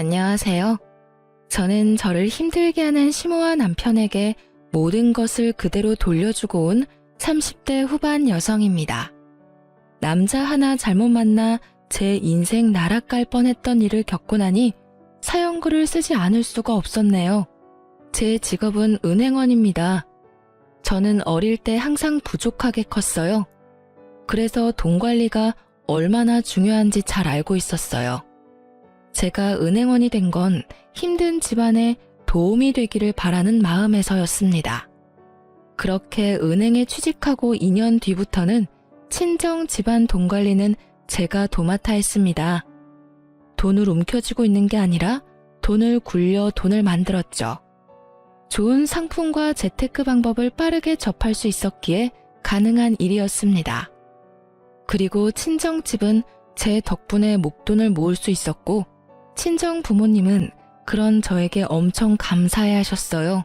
안녕하세요. 저는 저를 힘들게 하는 시모와 남편에게 모든 것을 그대로 돌려주고 온 30대 후반 여성입니다. 남자 하나 잘못 만나 제 인생 나락갈 뻔했던 일을 겪고 나니 사연글을 쓰지 않을 수가 없었네요. 제 직업은 은행원입니다. 저는 어릴 때 항상 부족하게 컸어요. 그래서 돈 관리가 얼마나 중요한지 잘 알고 있었어요. 제가 은행원이 된 건 힘든 집안에 도움이 되기를 바라는 마음에서였습니다. 그렇게 은행에 취직하고 2년 뒤부터는 친정 집안 돈 관리는 제가 도맡아 했습니다. 돈을 움켜쥐고 있는 게 아니라 돈을 굴려 돈을 만들었죠. 좋은 상품과 재테크 방법을 빠르게 접할 수 있었기에 가능한 일이었습니다. 그리고 친정집은 제 덕분에 목돈을 모을 수 있었고 친정 부모님은 그런 저에게 엄청 감사해 하셨어요.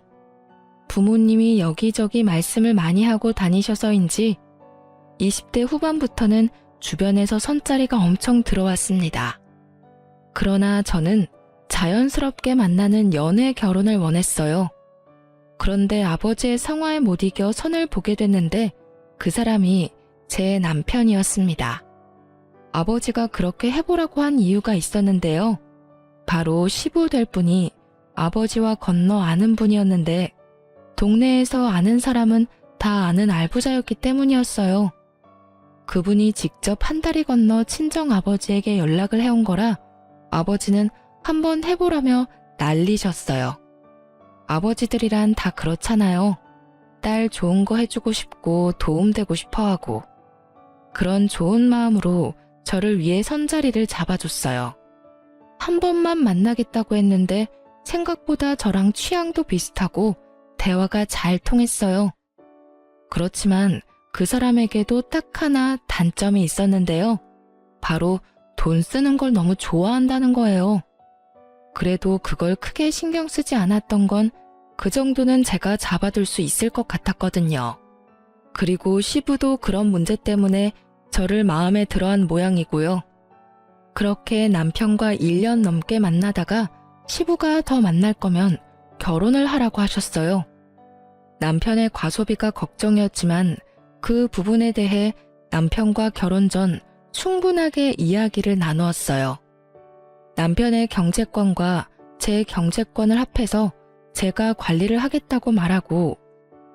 부모님이 여기저기 말씀을 많이 하고 다니셔서인지 20대 후반부터는 주변에서 선자리가 엄청 들어왔습니다. 그러나 저는 자연스럽게 만나는 연애 결혼을 원했어요. 그런데 아버지의 성화에 못 이겨 선을 보게 됐는데 그 사람이 제 남편이었습니다. 아버지가 그렇게 해보라고 한 이유가 있었는데요. 바로 시부 될 분이 아버지와 건너 아는 분이었는데 동네에서 아는 사람은 다 아는 알부자였기 때문이었어요. 그분이 직접 한 다리 건너 친정 아버지에게 연락을 해온 거라 아버지는 한번 해보라며 난리셨어요. 아버지들이란 다 그렇잖아요. 딸 좋은 거 해주고 싶고 도움되고 싶어 하고. 그런 좋은 마음으로 저를 위해 선자리를 잡아줬어요. 한 번만 만나겠다고 했는데 생각보다 저랑 취향도 비슷하고 대화가 잘 통했어요. 그렇지만 그 사람에게도 딱 하나 단점이 있었는데요. 바로 돈 쓰는 걸 너무 좋아한다는 거예요. 그래도 그걸 크게 신경 쓰지 않았던 건 그 정도는 제가 잡아둘 수 있을 것 같았거든요. 그리고 시부도 그런 문제 때문에 저를 마음에 들어한 모양이고요. 그렇게 남편과 1년 넘게 만나다가 시부가 더 만날 거면 결혼을 하라고 하셨어요. 남편의 과소비가 걱정이었지만 그 부분에 대해 남편과 결혼 전 충분하게 이야기를 나누었어요. 남편의 경제권과 제 경제권을 합해서 제가 관리를 하겠다고 말하고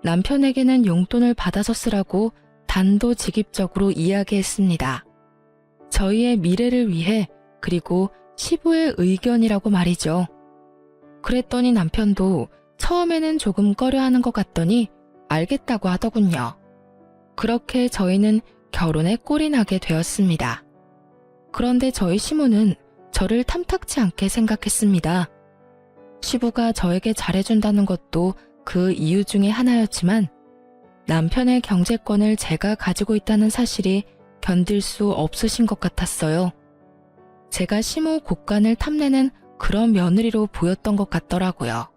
남편에게는 용돈을 받아서 쓰라고 단도직입적으로 이야기했습니다. 저희의 미래를 위해 그리고 시부의 의견이라고 말이죠. 그랬더니 남편도 처음에는 조금 꺼려하는 것 같더니 알겠다고 하더군요. 그렇게 저희는 결혼에 꼴이 나게 되었습니다. 그런데 저희 시모는 저를 탐탁지 않게 생각했습니다. 시부가 저에게 잘해준다는 것도 그 이유 중에 하나였지만 남편의 경제권을 제가 가지고 있다는 사실이 견딜 수 없으신 것 같았어요. 제가 시모 곳간을 탐내는 그런 며느리로 보였던 것 같더라고요.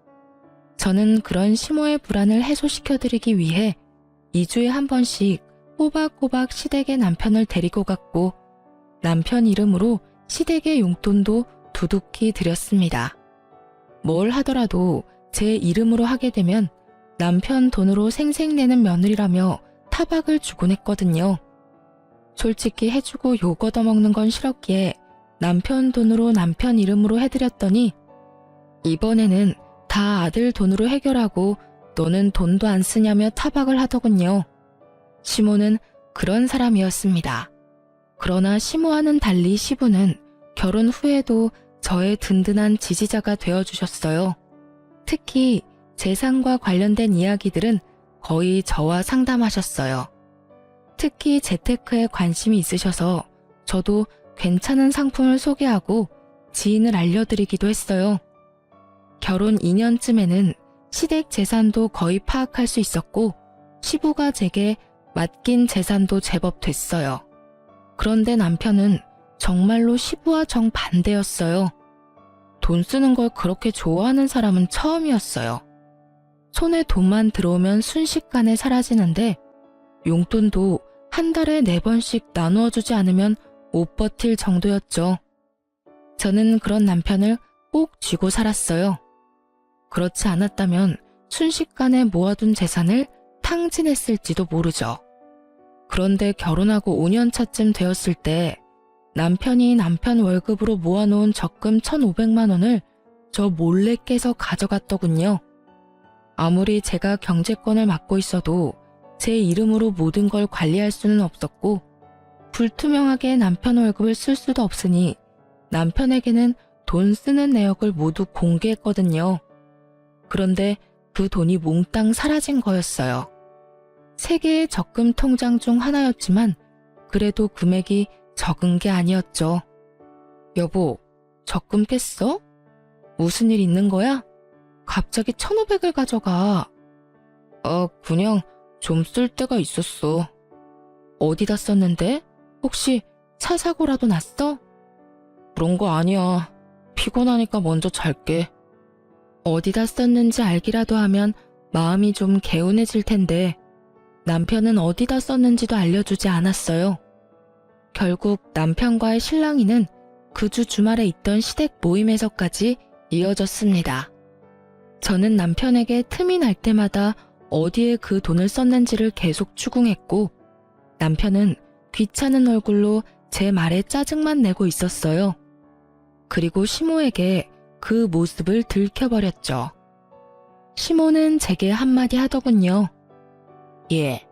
저는 그런 시모의 불안을 해소시켜드리기 위해 2주에 한 번씩 꼬박꼬박 시댁에 남편을 데리고 갔고 남편 이름으로 시댁의 용돈도 두둑히 드렸습니다. 뭘 하더라도 제 이름으로 하게 되면 남편 돈으로 생색내는 며느리라며 타박을 주곤 했거든요. 솔직히 해주고 욕 얻어먹는 건 싫었기에 남편 돈으로 남편 이름으로 해드렸더니 이번에는 다 아들 돈으로 해결하고 너는 돈도 안 쓰냐며 타박을 하더군요. 시모는 그런 사람이었습니다. 그러나 시모와는 달리 시부는 결혼 후에도 저의 든든한 지지자가 되어주셨어요. 특히 재산과 관련된 이야기들은 거의 저와 상담하셨어요. 특히 재테크에 관심이 있으셔서 저도 괜찮은 상품을 소개하고 지인을 알려드리기도 했어요. 결혼 2년쯤에는 시댁 재산도 거의 파악할 수 있었고 시부가 제게 맡긴 재산도 제법 됐어요. 그런데 남편은 정말로 시부와 정반대였어요. 돈 쓰는 걸 그렇게 좋아하는 사람은 처음이었어요. 손에 돈만 들어오면 순식간에 사라지는데 용돈도 한 달에 4번씩 나누어 주지 않으면 못 버틸 정도였죠. 저는 그런 남편을 꼭 쥐고 살았어요. 그렇지 않았다면 순식간에 모아둔 재산을 탕진했을지도 모르죠. 그런데 결혼하고 5년 차쯤 되었을 때 남편이 남편 월급으로 모아놓은 적금 1,500만 원을 저 몰래 깨서 가져갔더군요. 아무리 제가 경제권을 맡고 있어도 제 이름으로 모든 걸 관리할 수는 없었고 불투명하게 남편 월급을 쓸 수도 없으니 남편에게는 돈 쓰는 내역을 모두 공개했거든요. 그런데 그 돈이 몽땅 사라진 거였어요. 3개의 적금 통장 중 하나였지만 그래도 금액이 적은 게 아니었죠. 여보, 적금 깼어? 무슨 일 있는 거야? 갑자기 1,500을 가져가. 그냥 좀 쓸 데가 있었어. 어디다 썼는데? 혹시 차 사고라도 났어? 그런 거 아니야. 피곤하니까 먼저 잘게. 어디다 썼는지 알기라도 하면 마음이 좀 개운해질 텐데 남편은 어디다 썼는지도 알려주지 않았어요. 결국 남편과의 실랑이는 그 주 주말에 있던 시댁 모임에서까지 이어졌습니다. 저는 남편에게 틈이 날 때마다 어디에 그 돈을 썼는지를 계속 추궁했고 남편은 귀찮은 얼굴로 제 말에 짜증만 내고 있었어요. 그리고 시모에게 그 모습을 들켜버렸죠. 시모는 제게 한마디 하더군요. 얘,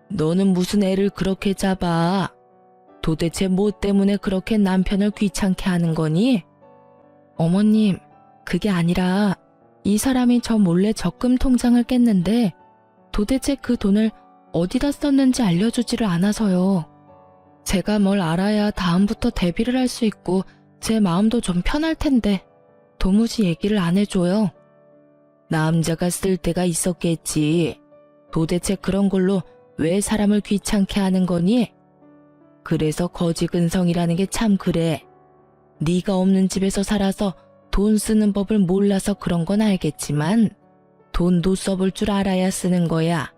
너는 무슨 애를 그렇게 잡아? 도대체 뭐 때문에 그렇게 남편을 귀찮게 하는 거니? 어머님, 그게 아니라 이 사람이 저 몰래 적금 통장을 깼는데 도대체 그 돈을 어디다 썼는지 알려주지를 않아서요. 제가 뭘 알아야 다음부터 대비를 할 수 있고 제 마음도 좀 편할 텐데 도무지 얘기를 안 해줘요. 남자가 쓸 데가 있었겠지. 도대체 그런 걸로 왜 사람을 귀찮게 하는 거니? 그래서 거지근성이라는 게 참 그래. 네가 없는 집에서 살아서 돈 쓰는 법을 몰라서 그런 건 알겠지만 돈도 써볼 줄 알아야 쓰는 거야.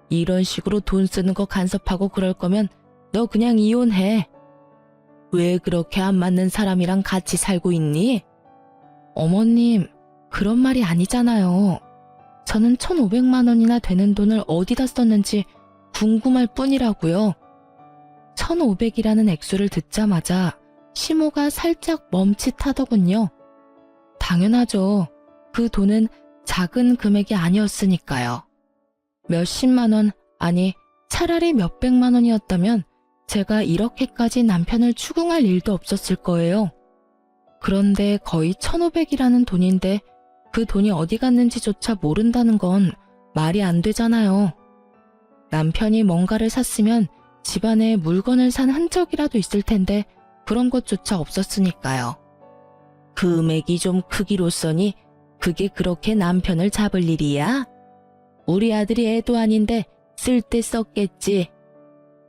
이런 식으로 돈 쓰는 거 간섭하고 그럴 거면 너 그냥 이혼해. 왜 그렇게 안 맞는 사람이랑 같이 살고 있니? 어머님, 그런 말이 아니잖아요. 저는 1,500만 원이나 되는 돈을 어디다 썼는지 궁금할 뿐이라고요. 1,500이라는 액수를 듣자마자 시모가 살짝 멈칫하더군요. 당연하죠. 그 돈은 작은 금액이 아니었으니까요. 몇십만 원, 아니 차라리 몇백만 원이었다면 제가 이렇게까지 남편을 추궁할 일도 없었을 거예요. 그런데 거의 1,500이라는 돈인데 그 돈이 어디 갔는지조차 모른다는 건 말이 안 되잖아요. 남편이 뭔가를 샀으면 집안에 물건을 산 흔적이라도 있을 텐데 그런 것조차 없었으니까요. 금액이 좀 크기로써니 그게 그렇게 남편을 잡을 일이야? 우리 아들이 애도 아닌데 쓸 때 썼겠지.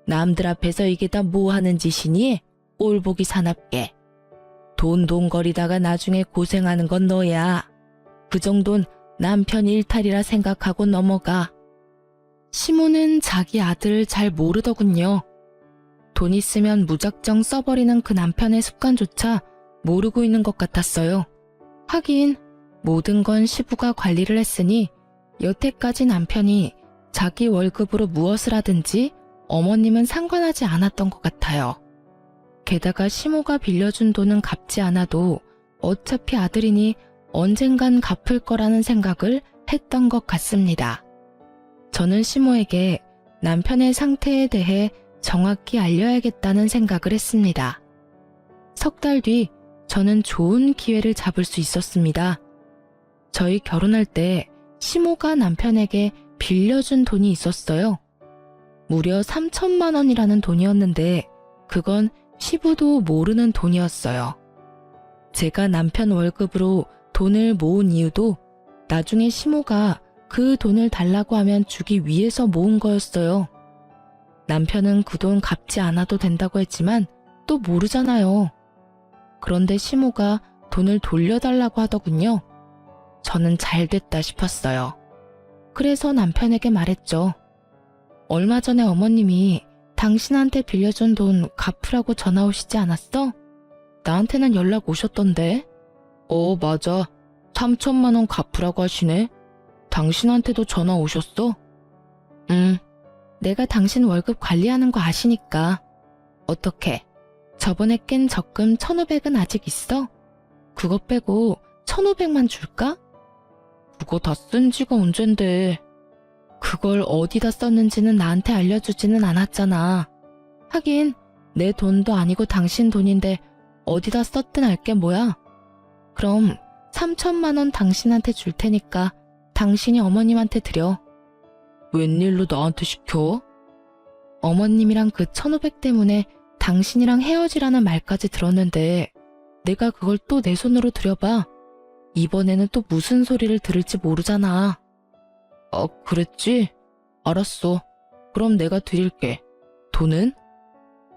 남들 앞에서 이게 다 뭐 하는 짓이니? 꼴보기 사납게. 돈돈거리다가 나중에 고생하는 건 너야. 그 정도는 남편 일탈이라 생각하고 넘어가. 시모는 자기 아들을 잘 모르더군요. 돈 있으면 무작정 써버리는 그 남편의 습관조차 모르고 있는 것 같았어요. 하긴 모든 건 시부가 관리를 했으니 여태까지 남편이 자기 월급으로 무엇을 하든지 어머님은 상관하지 않았던 것 같아요. 게다가 시모가 빌려준 돈은 갚지 않아도 어차피 아들이니 언젠간 갚을 거라는 생각을 했던 것 같습니다. 저는 시모에게 남편의 상태에 대해 정확히 알려야겠다는 생각을 했습니다. 석 달 뒤 저는 좋은 기회를 잡을 수 있었습니다. 저희 결혼할 때 시모가 남편에게 빌려준 돈이 있었어요. 무려 3천만 원이라는 돈이었는데 그건 시부도 모르는 돈이었어요. 제가 남편 월급으로 돈을 모은 이유도 나중에 시모가 그 돈을 달라고 하면 주기 위해서 모은 거였어요. 남편은 그 돈 갚지 않아도 된다고 했지만 또 모르잖아요. 그런데 시모가 돈을 돌려달라고 하더군요. 저는 잘 됐다 싶었어요. 그래서 남편에게 말했죠. 얼마 전에 어머님이 당신한테 빌려준 돈 갚으라고 전화 오시지 않았어? 나한테는 연락 오셨던데. 맞아. 3천만 원 갚으라고 하시네. 당신한테도 전화 오셨어? 내가 당신 월급 관리하는 거 아시니까. 어떻게? 저번에 깬 적금 1,500은 아직 있어? 그거 빼고 1,500만 줄까? 그거 다 쓴 지가 언젠데. 그걸 어디다 썼는지는 나한테 알려주지는 않았잖아. 하긴 내 돈도 아니고 당신 돈인데 어디다 썼든 알게 뭐야. 그럼 3천만 원 당신한테 줄 테니까 당신이 어머님한테 드려. 웬일로 나한테 시켜? 어머님이랑 그 1,500 때문에 당신이랑 헤어지라는 말까지 들었는데 내가 그걸 또 내 손으로 들여봐. 이번에는 또 무슨 소리를 들을지 모르잖아. 그랬지? 알았어. 그럼 내가 드릴게. 돈은?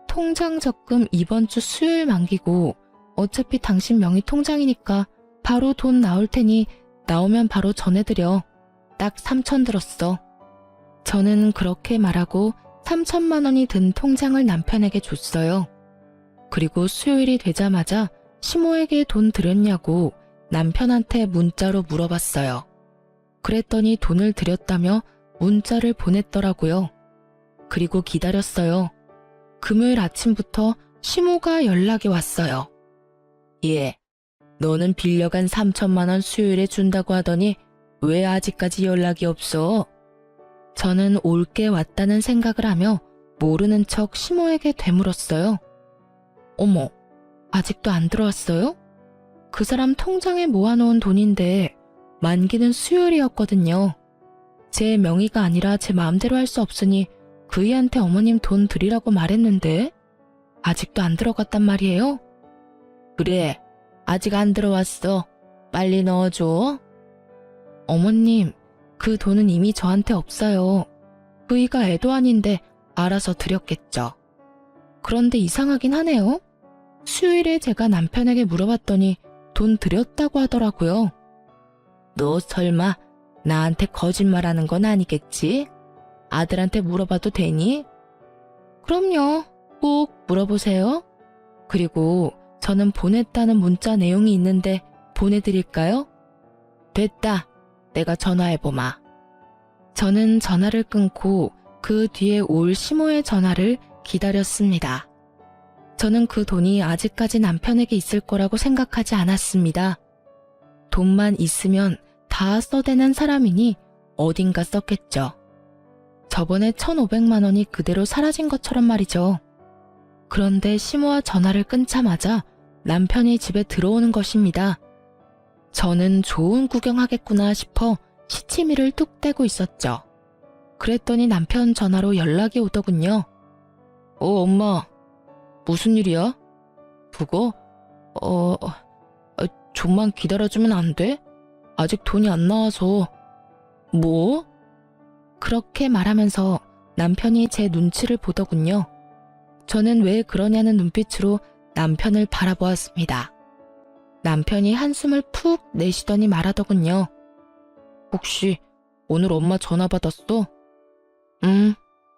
통장 적금 이번 주 수요일 만기고 어차피 당신 명의 통장이니까 바로 돈 나올 테니 나오면 바로 전해드려. 딱 3천 들었어. 저는 그렇게 말하고 3천만 원이 든 통장을 남편에게 줬어요. 그리고 수요일이 되자마자 시모에게 돈 드렸냐고 남편한테 문자로 물어봤어요. 그랬더니 돈을 드렸다며 문자를 보냈더라고요. 그리고 기다렸어요. 금요일 아침부터 시모가 연락이 왔어요. 예, 너는 빌려간 3천만 원 수요일에 준다고 하더니 왜 아직까지 연락이 없어? 저는 올게 왔다는 생각을 하며 모르는 척 시모에게 되물었어요. 어머, 아직도 안 들어왔어요? 그 사람 통장에 모아놓은 돈인데 만기는 수요일이었거든요. 제 명의가 아니라 제 마음대로 할 수 없으니 그이한테 어머님 돈 드리라고 말했는데 아직도 안 들어갔단 말이에요? 그래, 아직 안 들어왔어. 빨리 넣어줘. 어머님, 그 돈은 이미 저한테 없어요. 그이가 애도 아닌데 알아서 드렸겠죠. 그런데 이상하긴 하네요. 수요일에 제가 남편에게 물어봤더니 돈 드렸다고 하더라고요. 너 설마 나한테 거짓말하는 건 아니겠지? 아들한테 물어봐도 되니? 그럼요. 꼭 물어보세요. 그리고 저는 보냈다는 문자 내용이 있는데 보내드릴까요? 됐다. 내가 전화해보마. 저는 전화를 끊고 그 뒤에 올 시모의 전화를 기다렸습니다. 저는 그 돈이 아직까지 남편에게 있을 거라고 생각하지 않았습니다. 돈만 있으면 다 써대는 사람이니 어딘가 썼겠죠. 저번에 1,500만 원이 그대로 사라진 것처럼 말이죠. 그런데 시모와 전화를 끊자마자 남편이 집에 들어오는 것입니다. 저는 좋은 구경하겠구나 싶어 시치미를 뚝 떼고 있었죠. 그랬더니 남편 전화로 연락이 오더군요. 엄마. 무슨 일이야? 그거? 좀만 기다려주면 안 돼? 아직 돈이 안 나와서. 뭐? 그렇게 말하면서 남편이 제 눈치를 보더군요. 저는 왜 그러냐는 눈빛으로 남편을 바라보았습니다. 남편이 한숨을 푹 내쉬더니 말하더군요. 혹시 오늘 엄마 전화 받았어?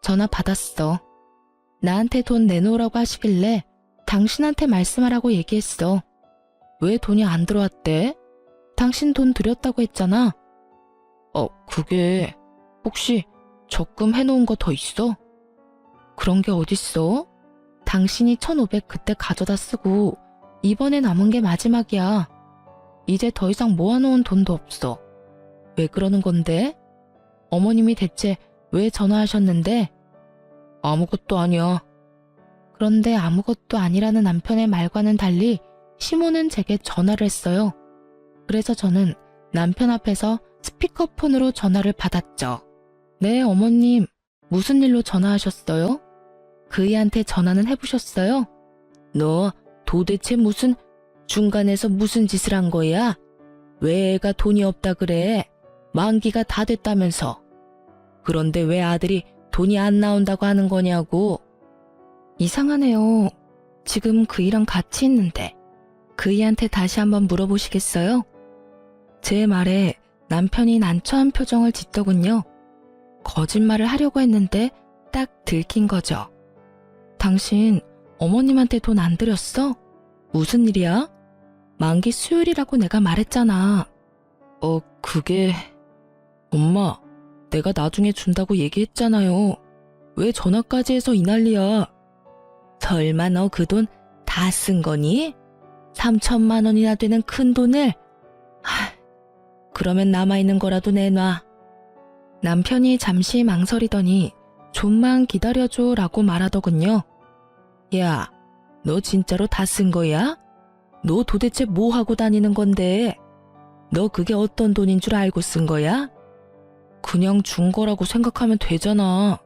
전화 받았어. 나한테 돈 내놓으라고 하시길래 당신한테 말씀하라고 얘기했어. 왜 돈이 안 들어왔대? 당신 돈 드렸다고 했잖아. 그게 혹시 적금 해놓은 거 더 있어? 그런 게 어딨어? 당신이 1,500 그때 가져다 쓰고 이번에 남은 게 마지막이야. 이제 더 이상 모아놓은 돈도 없어. 왜 그러는 건데? 어머님이 대체 왜 전화하셨는데? 아무것도 아니야. 그런데 아무것도 아니라는 남편의 말과는 달리 시모는 제게 전화를 했어요. 그래서 저는 남편 앞에서 스피커폰으로 전화를 받았죠. 네, 어머님. 무슨 일로 전화하셨어요? 그이한테 전화는 해보셨어요? 너 도대체 중간에서 무슨 짓을 한 거야? 왜 애가 돈이 없다 그래? 만기가 다 됐다면서. 그런데 왜 아들이 돈이 안 나온다고 하는 거냐고. 이상하네요. 지금 그이랑 같이 있는데. 그이한테 다시 한번 물어보시겠어요? 제 말에 남편이 난처한 표정을 짓더군요. 거짓말을 하려고 했는데 딱 들킨 거죠. 당신 어머님한테 돈 안 드렸어? 무슨 일이야? 만기 수요일이라고 내가 말했잖아. 그게... 엄마, 내가 나중에 준다고 얘기했잖아요. 왜 전화까지 해서 이 난리야? 설마 너 그 돈 다 쓴 거니? 3천만 원이나 되는 큰 돈을? 그러면 남아있는 거라도 내놔. 남편이 잠시 망설이더니 좀만 기다려줘 라고 말하더군요. 야, 너 진짜로 다 쓴 거야? 너 도대체 뭐 하고 다니는 건데? 너 그게 어떤 돈인 줄 알고 쓴 거야? 그냥 준 거라고 생각하면 되잖아.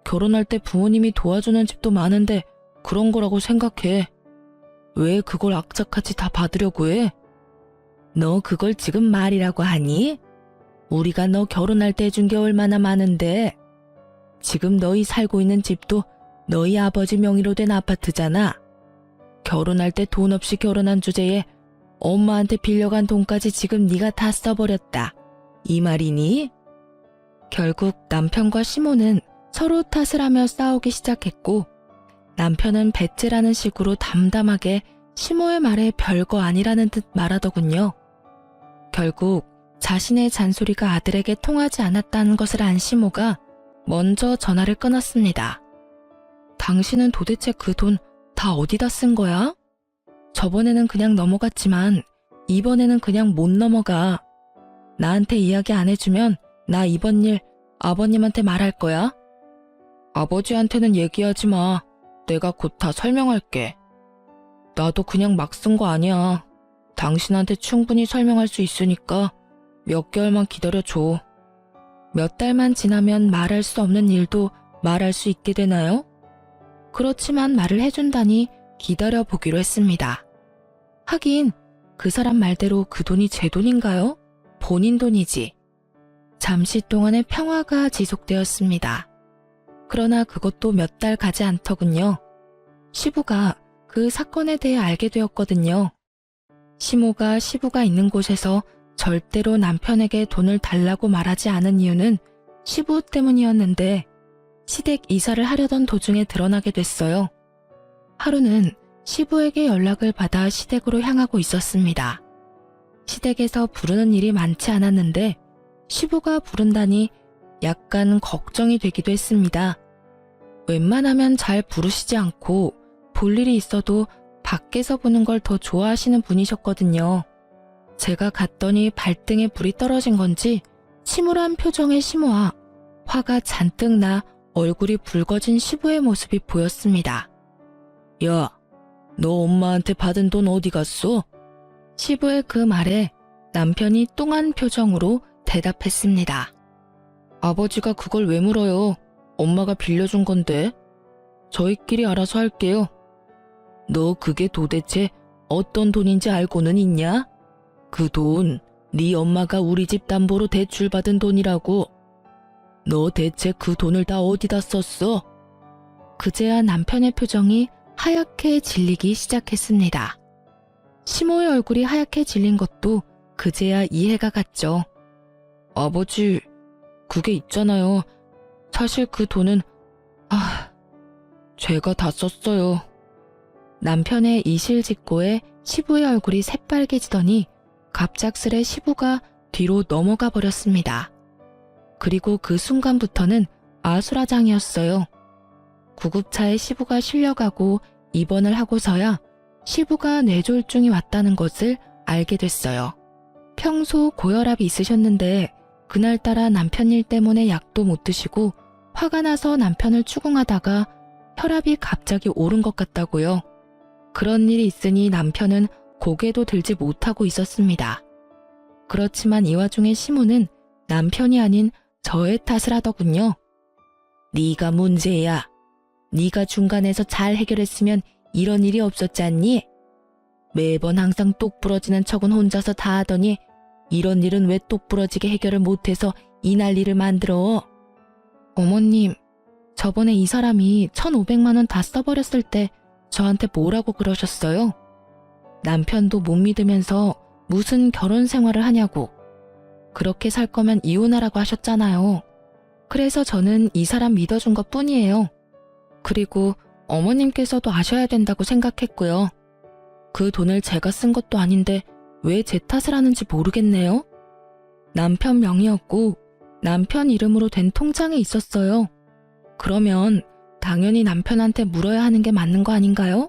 결혼할 때 부모님이 도와주는 집도 많은데 그런 거라고 생각해. 왜 그걸 악착같이 다 받으려고 해? 너 그걸 지금 말이라고 하니? 우리가 너 결혼할 때 해준 게 얼마나 많은데. 지금 너희 살고 있는 집도 너희 아버지 명의로 된 아파트잖아. 결혼할 때 돈 없이 결혼한 주제에 엄마한테 빌려간 돈까지 지금 네가 다 써버렸다. 이 말이니? 결국 남편과 시모는 서로 탓을 하며 싸우기 시작했고, 남편은 배째라는 식으로 담담하게 시모의 말에 별거 아니라는 듯 말하더군요. 결국 자신의 잔소리가 아들에게 통하지 않았다는 것을 안 시모가 먼저 전화를 끊었습니다. 당신은 도대체 그 돈 다 어디다 쓴 거야? 저번에는 그냥 넘어갔지만 이번에는 그냥 못 넘어가. 나한테 이야기 안 해주면 나 이번 일 아버님한테 말할 거야. 아버지한테는 얘기하지 마. 내가 곧 다 설명할게. 나도 그냥 막 쓴 거 아니야. 당신한테 충분히 설명할 수 있으니까 몇 개월만 기다려줘. 몇 달만 지나면 말할 수 없는 일도 말할 수 있게 되나요? 그렇지만 말을 해준다니 기다려보기로 했습니다. 하긴 그 사람 말대로 그 돈이 제 돈인가요? 본인 돈이지. 잠시 동안의 평화가 지속되었습니다. 그러나 그것도 몇 달 가지 않더군요. 시부가 그 사건에 대해 알게 되었거든요. 시모가 시부가 있는 곳에서 절대로 남편에게 돈을 달라고 말하지 않은 이유는 시부 때문이었는데, 시댁 이사를 하려던 도중에 드러나게 됐어요. 하루는 시부에게 연락을 받아 시댁으로 향하고 있었습니다. 시댁에서 부르는 일이 많지 않았는데 시부가 부른다니 약간 걱정이 되기도 했습니다. 웬만하면 잘 부르시지 않고 볼 일이 있어도 밖에서 보는 걸 더 좋아하시는 분이셨거든요. 제가 갔더니 발등에 불이 떨어진 건지 침울한 표정의 시모와 화가 잔뜩 나 얼굴이 붉어진 시부의 모습이 보였습니다. 야, 너 엄마한테 받은 돈 어디 갔어? 시부의 그 말에 남편이 뚱한 표정으로 대답했습니다. 아버지가 그걸 왜 물어요? 엄마가 빌려준 건데. 저희끼리 알아서 할게요. 너 그게 도대체 어떤 돈인지 알고는 있냐? 그 돈, 네 엄마가 우리 집 담보로 대출받은 돈이라고. 너 대체 그 돈을 다 어디다 썼어? 그제야 남편의 표정이 하얗게 질리기 시작했습니다. 시모의 얼굴이 하얗게 질린 것도 그제야 이해가 갔죠. 아버지, 그게 있잖아요. 사실 그 돈은 제가 다 썼어요. 남편의 이실직고에 시부의 얼굴이 새빨개지더니 갑작스레 시부가 뒤로 넘어가 버렸습니다. 그리고 그 순간부터는 아수라장이었어요. 구급차에 시부가 실려가고 입원을 하고서야 시부가 뇌졸중이 왔다는 것을 알게 됐어요. 평소 고혈압이 있으셨는데 그날따라 남편 일 때문에 약도 못 드시고 화가 나서 남편을 추궁하다가 혈압이 갑자기 오른 것 같다고요. 그런 일이 있으니 남편은 고개도 들지 못하고 있었습니다. 그렇지만 이 와중에 시모는 남편이 아닌 저의 탓을 하더군요. 네가 문제야. 네가 중간에서 잘 해결했으면 이런 일이 없었지 않니? 매번 항상 똑부러지는 척은 혼자서 다 하더니 이런 일은 왜 똑부러지게 해결을 못해서 이 난리를 만들어? 어머님, 저번에 이 사람이 1,500만 원 다 써버렸을 때 저한테 뭐라고 그러셨어요? 남편도 못 믿으면서 무슨 결혼 생활을 하냐고. 그렇게 살 거면 이혼하라고 하셨잖아요. 그래서 저는 이 사람 믿어준 것 뿐이에요. 그리고 어머님께서도 아셔야 된다고 생각했고요. 그 돈을 제가 쓴 것도 아닌데 왜 제 탓을 하는지 모르겠네요. 남편 명의였고 남편 이름으로 된 통장에 있었어요. 그러면 당연히 남편한테 물어야 하는 게 맞는 거 아닌가요?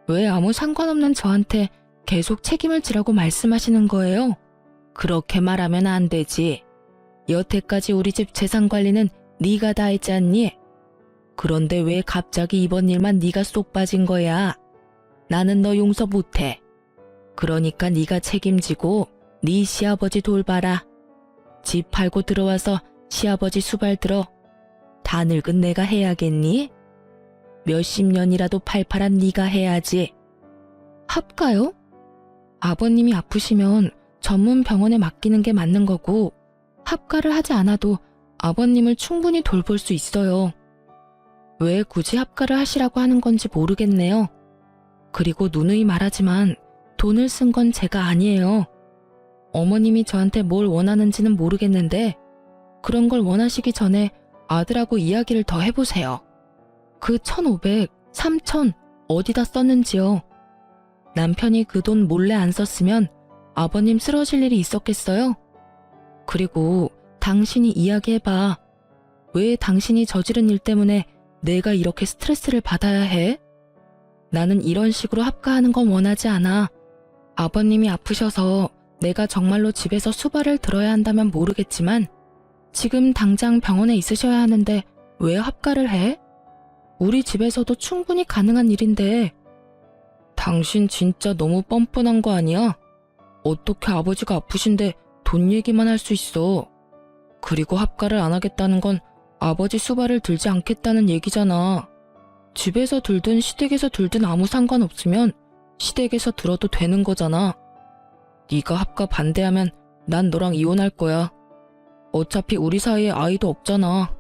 왜 아무 상관없는 저한테 계속 책임을 지라고 말씀하시는 거예요? 그렇게 말하면 안 되지. 여태까지 우리 집 재산 관리는 네가 다 했지 않니? 그런데 왜 갑자기 이번 일만 네가 쏙 빠진 거야? 나는 너 용서 못해. 그러니까 네가 책임지고 네 시아버지 돌봐라. 집 팔고 들어와서 시아버지 수발 들어. 다 늙은 내가 해야겠니? 몇십 년이라도 팔팔한 네가 해야지. 합가요? 아버님이 아프시면 전문 병원에 맡기는 게 맞는 거고 합가를 하지 않아도 아버님을 충분히 돌볼 수 있어요. 왜 굳이 합가를 하시라고 하는 건지 모르겠네요. 그리고 누누이 말하지만 돈을 쓴 건 제가 아니에요. 어머님이 저한테 뭘 원하는지는 모르겠는데 그런 걸 원하시기 전에 아들하고 이야기를 더 해보세요. 그 1,500, 3,000 어디다 썼는지요. 남편이 그 돈 몰래 안 썼으면 아버님 쓰러질 일이 있었겠어요? 그리고 당신이 이야기해봐. 왜 당신이 저지른 일 때문에 내가 이렇게 스트레스를 받아야 해? 나는 이런 식으로 합가하는 건 원하지 않아. 아버님이 아프셔서 내가 정말로 집에서 수발을 들어야 한다면 모르겠지만 지금 당장 병원에 있으셔야 하는데 왜 합가를 해? 우리 집에서도 충분히 가능한 일인데. 당신 진짜 너무 뻔뻔한 거 아니야? 어떻게 아버지가 아프신데 돈 얘기만 할 수 있어. 그리고 합가를 안 하겠다는 건 아버지 수발을 들지 않겠다는 얘기잖아. 집에서 들든 시댁에서 들든 아무 상관없으면 시댁에서 들어도 되는 거잖아. 네가 합가 반대하면 난 너랑 이혼할 거야. 어차피 우리 사이에 아이도 없잖아.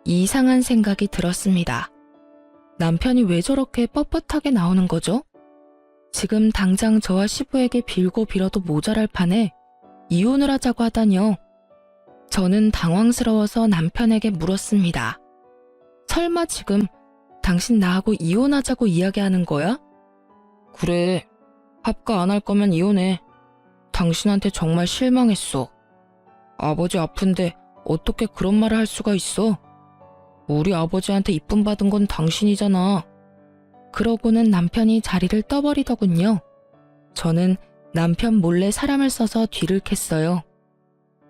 이상한 생각이 들었습니다. 남편이 왜 저렇게 뻣뻣하게 나오는 거죠? 지금 당장 저와 시부에게 빌고 빌어도 모자랄 판에 이혼을 하자고 하다니요. 저는 당황스러워서 남편에게 물었습니다. 설마 지금 당신 나하고 이혼하자고 이야기하는 거야? 그래. 합가 안 할 거면 이혼해. 당신한테 정말 실망했어. 아버지 아픈데 어떻게 그런 말을 할 수가 있어? 우리 아버지한테 이쁨 받은 건 당신이잖아. 그러고는 남편이 자리를 떠버리더군요. 저는 남편 몰래 사람을 써서 뒤를 캤어요.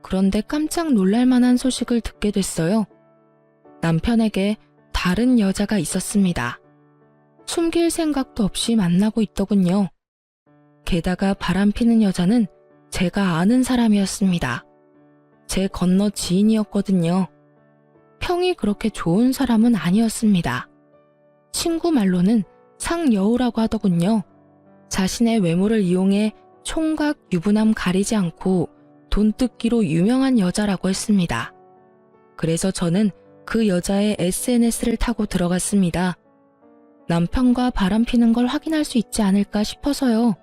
그런데 깜짝 놀랄 만한 소식을 듣게 됐어요. 남편에게 다른 여자가 있었습니다. 숨길 생각도 없이 만나고 있더군요. 게다가 바람피는 여자는 제가 아는 사람이었습니다. 제 건너 지인이었거든요. 평이 그렇게 좋은 사람은 아니었습니다. 친구 말로는 상여우라고 하더군요. 자신의 외모를 이용해 총각 유부남 가리지 않고 돈 뜯기로 유명한 여자라고 했습니다. 그래서 저는 그 여자의 SNS를 타고 들어갔습니다. 남편과 바람피는 걸 확인할 수 있지 않을까 싶어서요.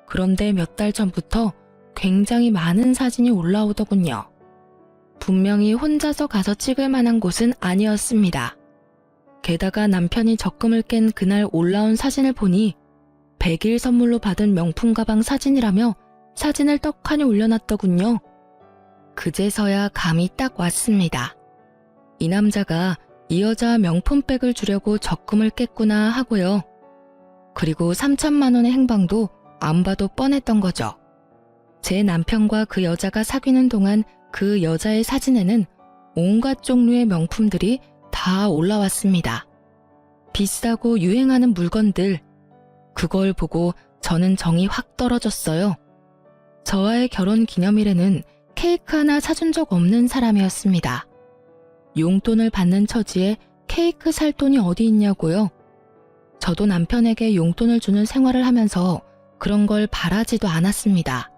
그런데 몇 달 전부터 굉장히 많은 사진이 올라오더군요. 분명히 혼자서 가서 찍을 만한 곳은 아니었습니다. 게다가 남편이 적금을 깬 그날 올라온 사진을 보니 100일 선물로 받은 명품 가방 사진이라며 사진을 떡하니 올려놨더군요. 그제서야 감이 딱 왔습니다. 이 남자가 이 여자 명품백을 주려고 적금을 깼구나 하고요. 그리고 3천만 원의 행방도 안 봐도 뻔했던 거죠. 제 남편과 그 여자가 사귀는 동안 그 여자의 사진에는 온갖 종류의 명품들이 다 올라왔습니다. 비싸고 유행하는 물건들. 그걸 보고 저는 정이 확 떨어졌어요. 저와의 결혼 기념일에는 케이크 하나 사준 적 없는 사람이었습니다. 용돈을 받는 처지에 케이크 살 돈이 어디 있냐고요. 저도 남편에게 용돈을 주는 생활을 하면서 그런 걸 바라지도 않았습니다.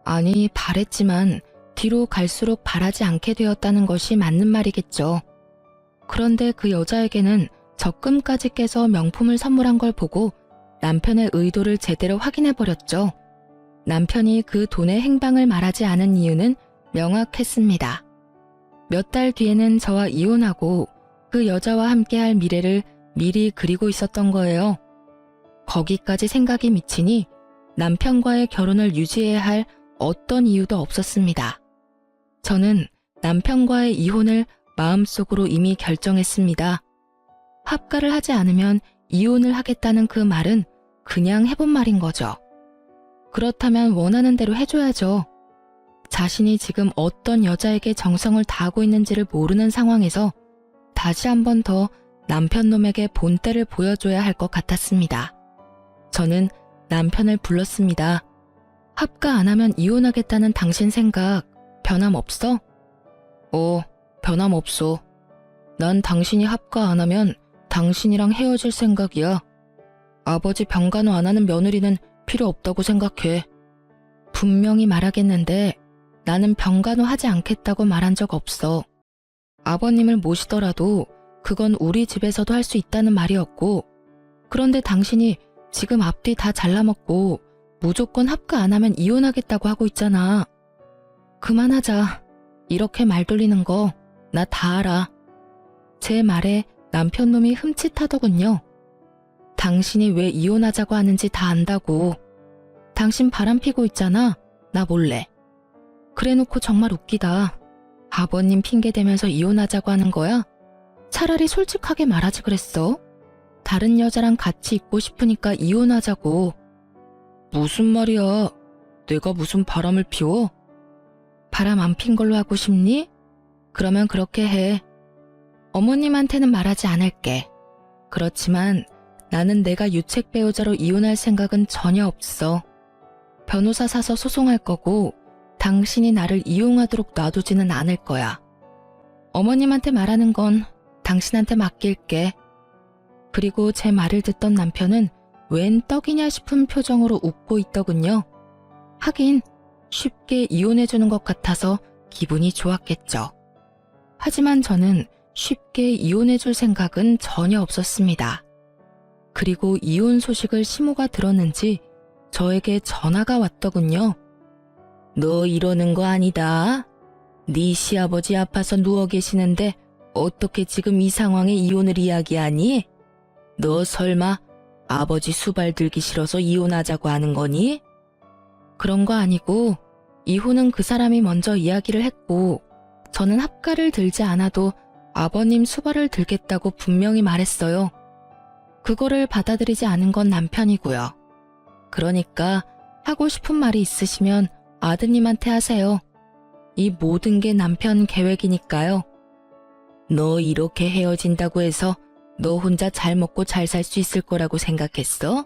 아니, 바랬지만 뒤로 갈수록 바라지 않게 되었다는 것이 맞는 말이겠죠. 그런데 그 여자에게는 적금까지 깨서 명품을 선물한 걸 보고 남편의 의도를 제대로 확인해버렸죠. 남편이 그 돈의 행방을 말하지 않은 이유는 명확했습니다. 몇 달 뒤에는 저와 이혼하고 그 여자와 함께할 미래를 미리 그리고 있었던 거예요. 거기까지 생각이 미치니 남편과의 결혼을 유지해야 할 어떤 이유도 없었습니다. 저는 남편과의 이혼을 마음속으로 이미 결정했습니다. 합가를 하지 않으면 이혼을 하겠다는 그 말은 그냥 해본 말인 거죠. 그렇다면 원하는 대로 해줘야죠. 자신이 지금 어떤 여자에게 정성을 다하고 있는지를 모르는 상황에서 다시 한 번 더 남편 놈에게 본때를 보여줘야 할 것 같았습니다. 저는 남편을 불렀습니다. 합가 안 하면 이혼하겠다는 당신 생각 변함없어? 변함없어. 난 당신이 합가 안 하면 당신이랑 헤어질 생각이야. 아버지 병간호 안 하는 며느리는 필요 없다고 생각해. 분명히 말하겠는데 나는 병간호 하지 않겠다고 말한 적 없어. 아버님을 모시더라도 그건 우리 집에서도 할 수 있다는 말이었고, 그런데 당신이 지금 앞뒤 다 잘라먹고 무조건 합가 안 하면 이혼하겠다고 하고 있잖아. 그만하자. 이렇게 말 돌리는 거 나 다 알아. 제 말에 남편 놈이 흠칫하더군요. 당신이 왜 이혼하자고 하는지 다 안다고. 당신 바람 피고 있잖아. 나 몰래. 그래놓고 정말 웃기다. 아버님 핑계대면서 이혼하자고 하는 거야? 차라리 솔직하게 말하지 그랬어. 다른 여자랑 같이 있고 싶으니까 이혼하자고. 무슨 말이야. 내가 무슨 바람을 피워? 바람 안 핀 걸로 하고 싶니? 그러면 그렇게 해. 어머님한테는 말하지 않을게. 그렇지만 나는 내가 유책 배우자로 이혼할 생각은 전혀 없어. 변호사 사서 소송할 거고 당신이 나를 이용하도록 놔두지는 않을 거야. 어머님한테 말하는 건 당신한테 맡길게. 그리고 제 말을 듣던 남편은 웬 떡이냐 싶은 표정으로 웃고 있더군요. 하긴 쉽게 이혼해주는 것 같아서 기분이 좋았겠죠. 하지만 저는 쉽게 이혼해줄 생각은 전혀 없었습니다. 그리고 이혼 소식을 시모가 들었는지 저에게 전화가 왔더군요. 너 이러는 거 아니다. 네 시아버지 아파서 누워 계시는데 어떻게 지금 이 상황에 이혼을 이야기하니? 너 설마 아버지 수발 들기 싫어서 이혼하자고 하는 거니? 그런 거 아니고 이혼은 그 사람이 먼저 이야기를 했고 저는 합가를 들지 않아도 아버님 수발을 들겠다고 분명히 말했어요. 그거를 받아들이지 않은 건 남편이고요. 그러니까 하고 싶은 말이 있으시면 아드님한테 하세요. 이 모든 게 남편 계획이니까요. 너 이렇게 헤어진다고 해서 너 혼자 잘 먹고 잘 살 수 있을 거라고 생각했어?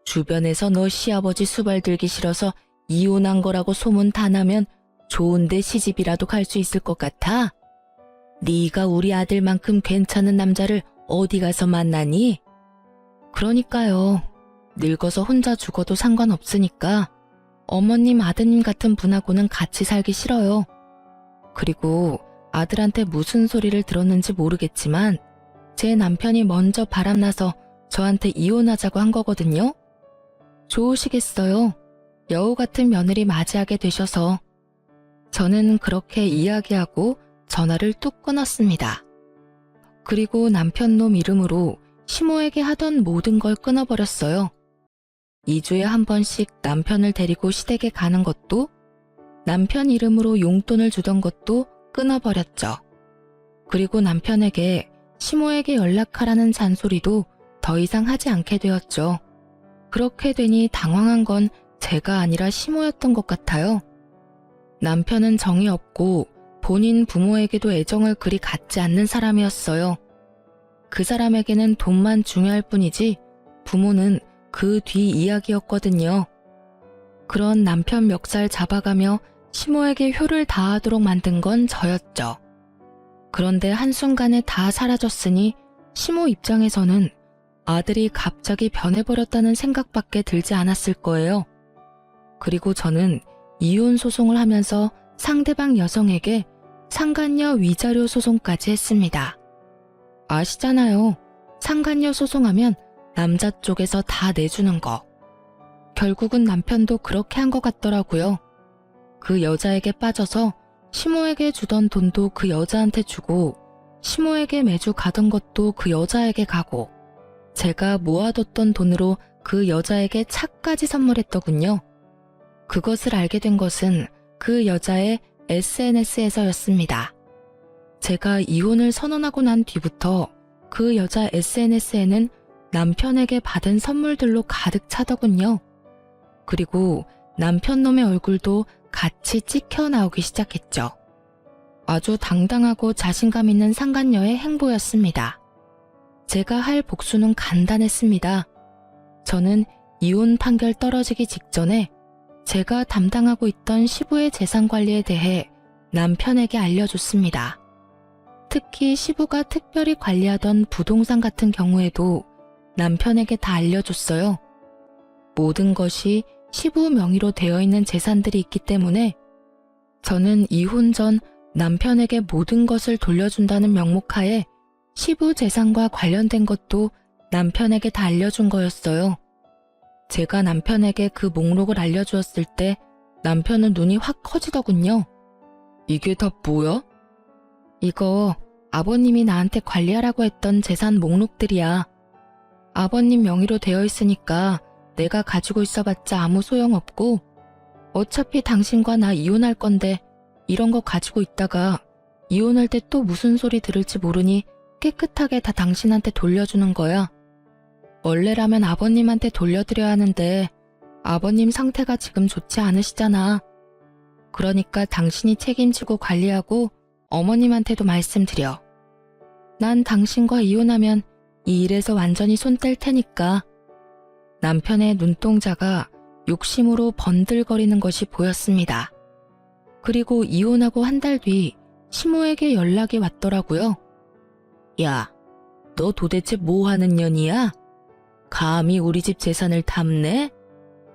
주변에서 너 시아버지 수발 들기 싫어서 이혼한 거라고 소문 다 나면 좋은데 시집이라도 갈 수 있을 것 같아? 네가 우리 아들만큼 괜찮은 남자를 어디 가서 만나니? 그러니까요. 늙어서 혼자 죽어도 상관없으니까 어머님 아드님 같은 분하고는 같이 살기 싫어요. 그리고 아들한테 무슨 소리를 들었는지 모르겠지만 제 남편이 먼저 바람나서 저한테 이혼하자고 한 거거든요. 좋으시겠어요. 여우 같은 며느리 맞이하게 되셔서. 저는 그렇게 이야기하고 전화를 뚝 끊었습니다. 그리고 남편 놈 이름으로 시모에게 하던 모든 걸 끊어버렸어요. 2주에 한 번씩 남편을 데리고 시댁에 가는 것도, 남편 이름으로 용돈을 주던 것도 끊어버렸죠. 그리고 남편에게 시모에게 연락하라는 잔소리도 더 이상 하지 않게 되었죠. 그렇게 되니 당황한 건 제가 아니라 시모였던 것 같아요. 남편은 정이 없고 본인 부모에게도 애정을 그리 갖지 않는 사람이었어요. 그 사람에게는 돈만 중요할 뿐이지 부모는 그 뒤 이야기였거든요. 그런 남편 멱살 잡아가며 시모에게 효를 다하도록 만든 건 저였죠. 그런데 한순간에 다 사라졌으니 시모 입장에서는 아들이 갑자기 변해버렸다는 생각밖에 들지 않았을 거예요. 그리고 저는 이혼 소송을 하면서 상대방 여성에게 상간녀 위자료 소송까지 했습니다. 아시잖아요. 상간녀 소송하면 남자 쪽에서 다 내주는 거. 결국은 남편도 그렇게 한 것 같더라고요. 그 여자에게 빠져서 시모에게 주던 돈도 그 여자한테 주고 시모에게 매주 가던 것도 그 여자에게 가고 제가 모아뒀던 돈으로 그 여자에게 차까지 선물했더군요. 그것을 알게 된 것은 그 여자의 SNS에서였습니다. 제가 이혼을 선언하고 난 뒤부터 그 여자 SNS에는 남편에게 받은 선물들로 가득 차더군요. 그리고 남편 놈의 얼굴도 같이 찍혀 나오기 시작했죠. 아주 당당하고 자신감 있는 상간녀의 행보였습니다. 제가 할 복수는 간단했습니다. 저는 이혼 판결 떨어지기 직전에 제가 담당하고 있던 시부의 재산 관리에 대해 남편에게 알려줬습니다. 특히 시부가 특별히 관리하던 부동산 같은 경우에도 남편에게 다 알려줬어요. 모든 것이 시부 명의로 되어 있는 재산들이 있기 때문에 저는 이혼 전 남편에게 모든 것을 돌려준다는 명목하에 시부 재산과 관련된 것도 남편에게 다 알려준 거였어요. 제가 남편에게 그 목록을 알려주었을 때 남편은 눈이 확 커지더군요. 이게 다 뭐야? 이거 아버님이 나한테 관리하라고 했던 재산 목록들이야. 아버님 명의로 되어 있으니까 내가 가지고 있어봤자 아무 소용없고 어차피 당신과 나 이혼할 건데 이런 거 가지고 있다가 이혼할 때 또 무슨 소리 들을지 모르니 깨끗하게 다 당신한테 돌려주는 거야. 원래라면 아버님한테 돌려드려야 하는데 아버님 상태가 지금 좋지 않으시잖아. 그러니까 당신이 책임지고 관리하고 어머님한테도 말씀드려. 난 당신과 이혼하면 이 일에서 완전히 손 뗄 테니까. 남편의 눈동자가 욕심으로 번들거리는 것이 보였습니다. 그리고 이혼하고 한 달 뒤 시모에게 연락이 왔더라고요. 야, 너 도대체 뭐 하는 년이야? 감히 우리 집 재산을 탐내?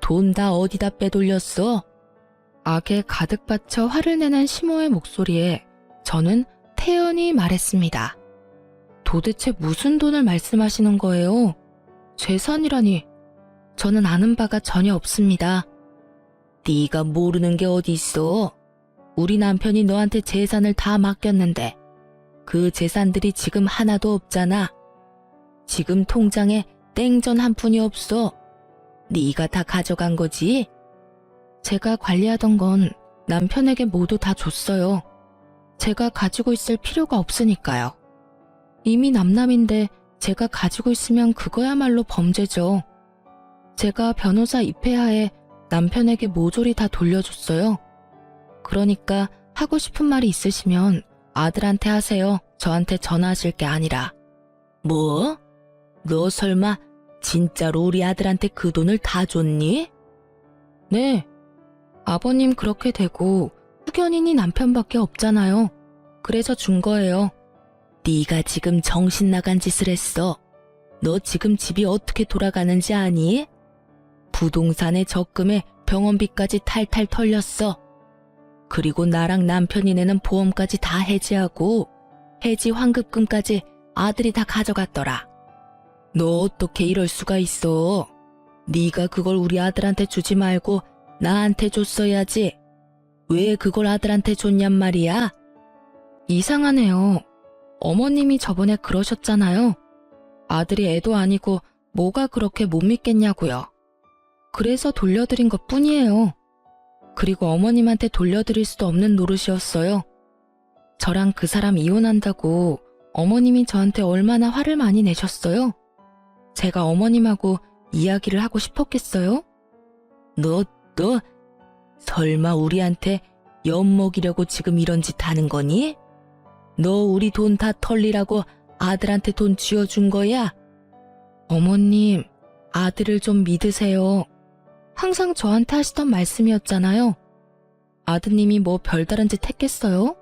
돈 다 어디다 빼돌렸어? 악에 가득 받쳐 화를 내는 시모의 목소리에 저는 태연히 말했습니다. 도대체 무슨 돈을 말씀하시는 거예요? 재산이라니. 저는 아는 바가 전혀 없습니다. 네가 모르는 게 어디 있어? 우리 남편이 너한테 재산을 다 맡겼는데 그 재산들이 지금 하나도 없잖아. 지금 통장에 땡전 한 푼이 없어. 네가 다 가져간 거지? 제가 관리하던 건 남편에게 모두 다 줬어요. 제가 가지고 있을 필요가 없으니까요. 이미 남남인데 제가 가지고 있으면 그거야말로 범죄죠. 제가 변호사 입회하에 남편에게 모조리 다 돌려줬어요. 그러니까 하고 싶은 말이 있으시면 아들한테 하세요. 저한테 전화하실 게 아니라. 뭐? 너 설마 진짜로 우리 아들한테 그 돈을 다 줬니? 네. 아버님 그렇게 되고 후견인이 남편밖에 없잖아요. 그래서 준 거예요. 네가 지금 정신 나간 짓을 했어. 너 지금 집이 어떻게 돌아가는지 아니? 부동산에 적금에 병원비까지 탈탈 털렸어. 그리고 나랑 남편이 내는 보험까지 다 해지하고 해지 환급금까지 아들이 다 가져갔더라. 너 어떻게 이럴 수가 있어? 네가 그걸 우리 아들한테 주지 말고 나한테 줬어야지. 왜 그걸 아들한테 줬냔 말이야? 이상하네요. 어머님이 저번에 그러셨잖아요. 아들이 애도 아니고 뭐가 그렇게 못 믿겠냐고요. 그래서 돌려드린 것 뿐이에요. 그리고 어머님한테 돌려드릴 수도 없는 노릇이었어요. 저랑 그 사람 이혼한다고 어머님이 저한테 얼마나 화를 많이 내셨어요? 제가 어머님하고 이야기를 하고 싶었겠어요? 너 설마 우리한테 엿먹이려고 지금 이런 짓 하는 거니? 너 우리 돈 다 털리라고 아들한테 돈 쥐어준 거야? 어머님, 아들을 좀 믿으세요. 항상 저한테 하시던 말씀이었잖아요. 아드님이 뭐 별다른 짓 했겠어요?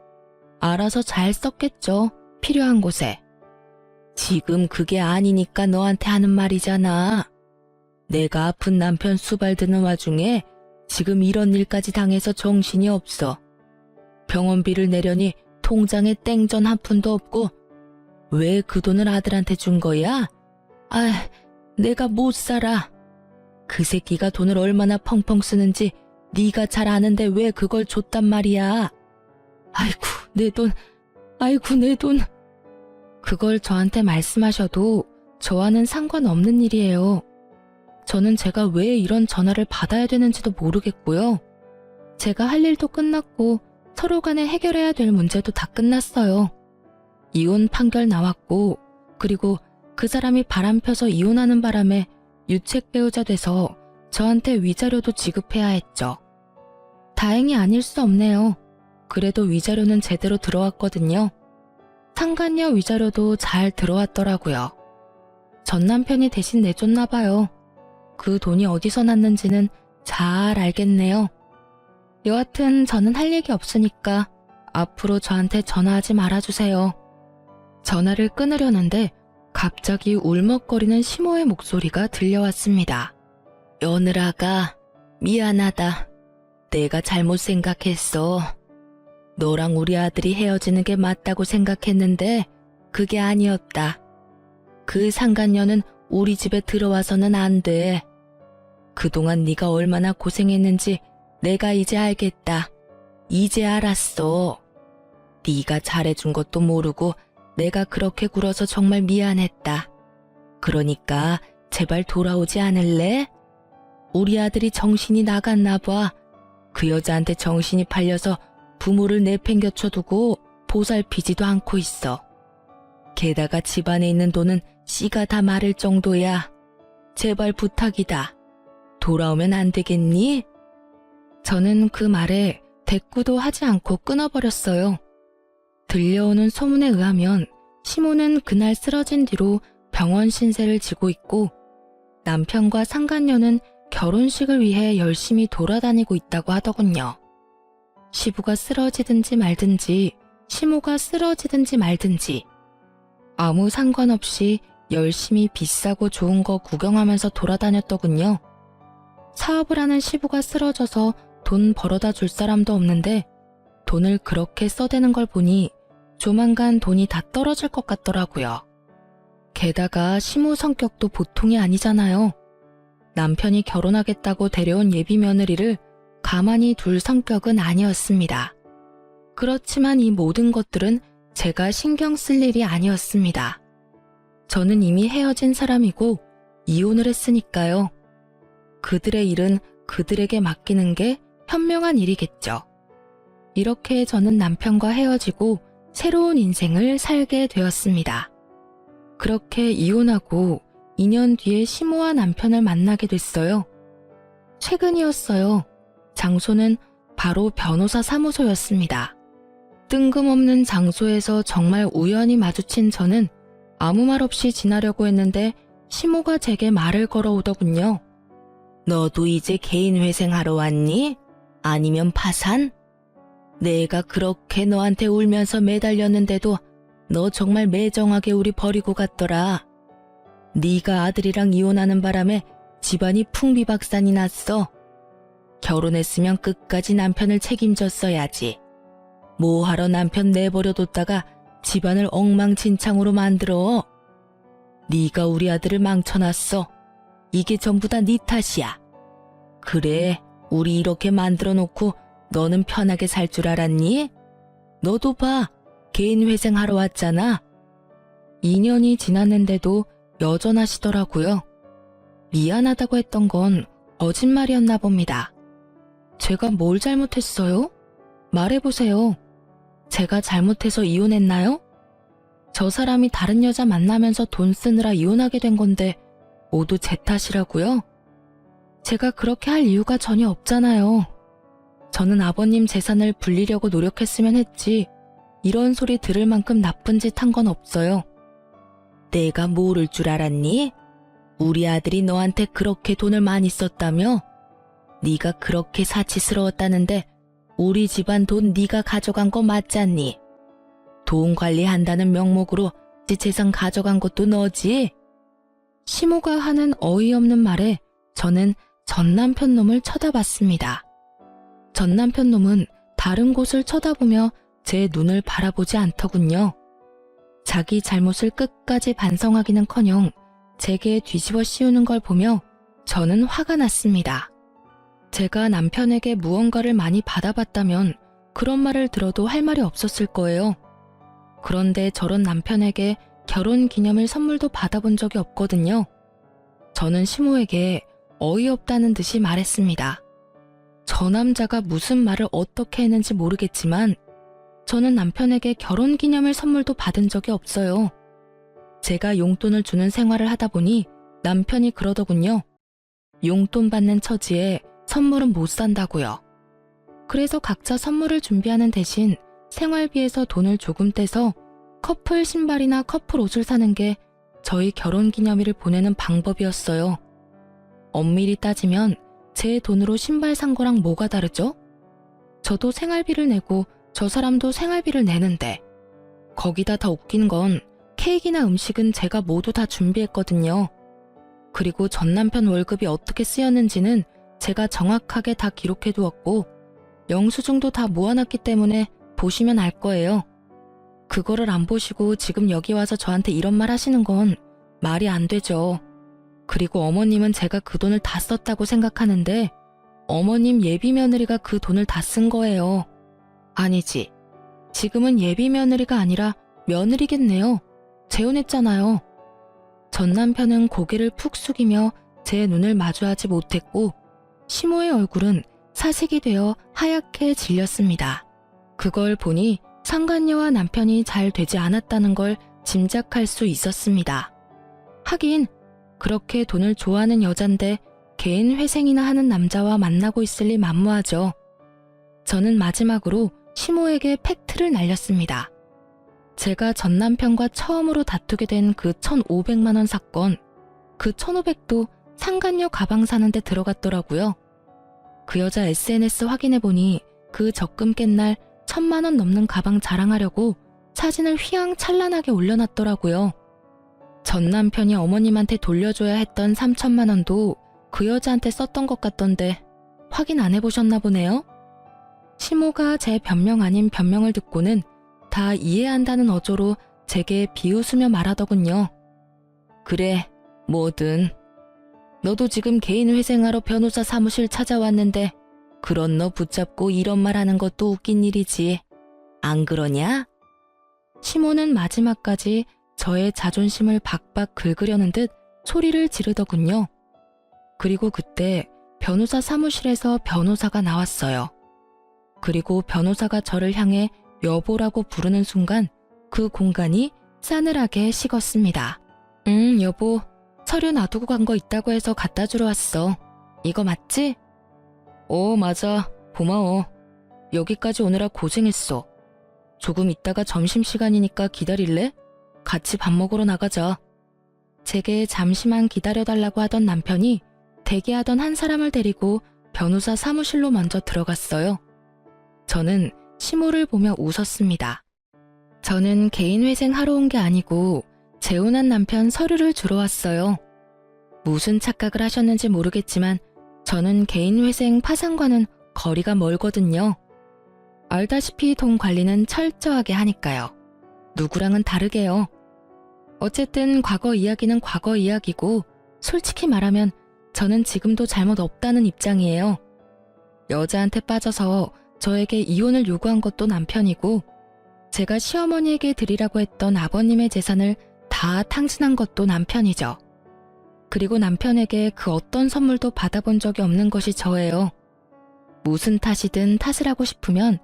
알아서 잘 썼겠죠. 필요한 곳에. 지금 그게 아니니까 너한테 하는 말이잖아. 내가 아픈 남편 수발드는 와중에 지금 이런 일까지 당해서 정신이 없어. 병원비를 내려니 통장에 땡전 한 푼도 없고 왜 그 돈을 아들한테 준 거야? 아, 내가 못 살아. 그 새끼가 돈을 얼마나 펑펑 쓰는지 네가 잘 아는데 왜 그걸 줬단 말이야. 아이고, 내 돈. 아이고, 내 돈. 그걸 저한테 말씀하셔도 저와는 상관없는 일이에요. 저는 제가 왜 이런 전화를 받아야 되는지도 모르겠고요. 제가 할 일도 끝났고 서로 간에 해결해야 될 문제도 다 끝났어요. 이혼 판결 나왔고, 그리고 그 사람이 바람펴서 이혼하는 바람에 유책 배우자 돼서 저한테 위자료도 지급해야 했죠. 다행히 아닐 수 없네요. 그래도 위자료는 제대로 들어왔거든요. 상간녀 위자료도 잘 들어왔더라고요. 전 남편이 대신 내줬나 봐요. 그 돈이 어디서 났는지는 잘 알겠네요. 여하튼 저는 할 얘기 없으니까 앞으로 저한테 전화하지 말아주세요. 전화를 끊으려는데 갑자기 울먹거리는 시모의 목소리가 들려왔습니다. 며느라가 미안하다. 내가 잘못 생각했어. 너랑 우리 아들이 헤어지는 게 맞다고 생각했는데 그게 아니었다. 그 상간녀는 우리 집에 들어와서는 안 돼. 그동안 네가 얼마나 고생했는지 내가 이제 알겠다. 이제 알았어. 네가 잘해준 것도 모르고 내가 그렇게 굴어서 정말 미안했다. 그러니까 제발 돌아오지 않을래? 우리 아들이 정신이 나갔나 봐. 그 여자한테 정신이 팔려서 부모를 내팽겨쳐두고 보살피지도 않고 있어. 게다가 집안에 있는 돈은 씨가 다 마를 정도야. 제발 부탁이다. 돌아오면 안 되겠니? 저는 그 말에 대꾸도 하지 않고 끊어버렸어요. 들려오는 소문에 의하면 시모는 그날 쓰러진 뒤로 병원 신세를 지고 있고, 남편과 상간녀는 결혼식을 위해 열심히 돌아다니고 있다고 하더군요. 시부가 쓰러지든지 말든지, 시모가 쓰러지든지 말든지 아무 상관없이 열심히 비싸고 좋은 거 구경하면서 돌아다녔더군요. 사업을 하는 시부가 쓰러져서 돈 벌어다 줄 사람도 없는데 돈을 그렇게 써대는 걸 보니 조만간 돈이 다 떨어질 것 같더라고요. 게다가 시모 성격도 보통이 아니잖아요. 남편이 결혼하겠다고 데려온 예비 며느리를 가만히 둘 성격은 아니었습니다. 그렇지만 이 모든 것들은 제가 신경 쓸 일이 아니었습니다. 저는 이미 헤어진 사람이고 이혼을 했으니까요. 그들의 일은 그들에게 맡기는 게 현명한 일이겠죠. 이렇게 저는 남편과 헤어지고 새로운 인생을 살게 되었습니다. 그렇게 이혼하고 2년 뒤에 시모와 남편을 만나게 됐어요. 최근이었어요. 장소는 바로 변호사 사무소였습니다. 뜬금없는 장소에서 정말 우연히 마주친 저는 아무 말 없이 지나려고 했는데 시모가 제게 말을 걸어오더군요. 너도 이제 개인회생하러 왔니? 아니면 파산? 내가 그렇게 너한테 울면서 매달렸는데도 너 정말 매정하게 우리 버리고 갔더라. 네가 아들이랑 이혼하는 바람에 집안이 풍비박산이 났어. 결혼했으면 끝까지 남편을 책임졌어야지. 뭐하러 남편 내버려뒀다가 집안을 엉망진창으로 만들어. 네가 우리 아들을 망쳐놨어. 이게 전부 다 네 탓이야. 그래, 우리 이렇게 만들어놓고 너는 편하게 살 줄 알았니? 너도 봐, 개인회생하러 왔잖아. 2년이 지났는데도 여전하시더라고요. 미안하다고 했던 건 거짓말이었나 봅니다. 제가 뭘 잘못했어요? 말해보세요. 제가 잘못해서 이혼했나요? 저 사람이 다른 여자 만나면서 돈 쓰느라 이혼하게 된 건데 모두 제 탓이라고요? 제가 그렇게 할 이유가 전혀 없잖아요. 저는 아버님 재산을 불리려고 노력했으면 했지 이런 소리 들을 만큼 나쁜 짓 한 건 없어요. 내가 모를 줄 알았니? 우리 아들이 너한테 그렇게 돈을 많이 썼다며? 네가 그렇게 사치스러웠다는데 우리 집안 돈 네가 가져간 거 맞잖니? 돈 관리한다는 명목으로 제 재산 가져간 것도 너지? 시모가 하는 어이없는 말에 저는 전 남편 놈을 쳐다봤습니다. 전 남편 놈은 다른 곳을 쳐다보며 제 눈을 바라보지 않더군요. 자기 잘못을 끝까지 반성하기는커녕 제게 뒤집어 씌우는 걸 보며 저는 화가 났습니다. 제가 남편에게 무언가를 많이 받아봤다면 그런 말을 들어도 할 말이 없었을 거예요. 그런데 저런 남편에게 결혼 기념일 선물도 받아본 적이 없거든요. 저는 시모에게 어이없다는 듯이 말했습니다. 저 남자가 무슨 말을 어떻게 했는지 모르겠지만 저는 남편에게 결혼 기념일 선물도 받은 적이 없어요. 제가 용돈을 주는 생활을 하다 보니 남편이 그러더군요. 용돈 받는 처지에 선물은 못 산다고요. 그래서 각자 선물을 준비하는 대신 생활비에서 돈을 조금 떼서 커플 신발이나 커플 옷을 사는 게 저희 결혼 기념일을 보내는 방법이었어요. 엄밀히 따지면 제 돈으로 신발 산 거랑 뭐가 다르죠? 저도 생활비를 내고 저 사람도 생활비를 내는데 거기다 더 웃긴 건 케이크나 음식은 제가 모두 다 준비했거든요. 그리고 전 남편 월급이 어떻게 쓰였는지는 제가 정확하게 다 기록해 두었고 영수증도 다 모아놨기 때문에 보시면 알 거예요. 그거를 안 보시고 지금 여기 와서 저한테 이런 말 하시는 건 말이 안 되죠. 그리고 어머님은 제가 그 돈을 다 썼다고 생각하는데 어머님 예비 며느리가 그 돈을 다 쓴 거예요. 아니지. 지금은 예비 며느리가 아니라 며느리겠네요. 재혼했잖아요. 전 남편은 고개를 푹 숙이며 제 눈을 마주하지 못했고 시모의 얼굴은 사색이 되어 하얗게 질렸습니다. 그걸 보니 상간녀와 남편이 잘 되지 않았다는 걸 짐작할 수 있었습니다. 하긴 그렇게 돈을 좋아하는 여잔데 개인 회생이나 하는 남자와 만나고 있을 리 만무하죠. 저는 마지막으로 시모에게 팩트를 날렸습니다. 제가 전 남편과 처음으로 다투게 된 그 1,500만 원 사건, 그 1,500도 상간녀 가방 사는데 들어갔더라고요. 그 여자 SNS 확인해보니 그 적금 깬 날 1,000만 원 넘는 가방 자랑하려고 사진을 휘황찬란하게 올려놨더라고요. 전 남편이 어머님한테 돌려줘야 했던 3,000만 원도 그 여자한테 썼던 것 같던데 확인 안 해보셨나 보네요. 시모가 제 변명 아닌 변명을 듣고는 다 이해한다는 어조로 제게 비웃으며 말하더군요. 그래, 뭐든. 너도 지금 개인 회생하러 변호사 사무실 찾아왔는데 그런 너 붙잡고 이런 말 하는 것도 웃긴 일이지. 안 그러냐? 시모는 마지막까지 저의 자존심을 박박 긁으려는 듯 소리를 지르더군요. 그리고 그때 변호사 사무실에서 변호사가 나왔어요. 그리고 변호사가 저를 향해 여보라고 부르는 순간 그 공간이 싸늘하게 식었습니다. 여보, 서류 놔두고 간 거 있다고 해서 갖다 주러 왔어. 이거 맞지? 맞아. 고마워. 여기까지 오느라 고생했어. 조금 있다가 점심시간이니까 기다릴래? 같이 밥 먹으러 나가자. 제게 잠시만 기다려달라고 하던 남편이 대기하던 한 사람을 데리고 변호사 사무실로 먼저 들어갔어요. 저는 시모를 보며 웃었습니다. 저는 개인 회생하러 온 게 아니고 재혼한 남편 서류를 주러 왔어요. 무슨 착각을 하셨는지 모르겠지만 저는 개인 회생 파산과는 거리가 멀거든요. 알다시피 돈 관리는 철저하게 하니까요. 누구랑은 다르게요. 어쨌든 과거 이야기는 과거 이야기고 솔직히 말하면 저는 지금도 잘못 없다는 입장이에요. 여자한테 빠져서 저에게 이혼을 요구한 것도 남편이고 제가 시어머니에게 드리라고 했던 아버님의 재산을 다 탕진한 것도 남편이죠. 그리고 남편에게 그 어떤 선물도 받아본 적이 없는 것이 저예요. 무슨 탓이든 탓을 하고 싶으면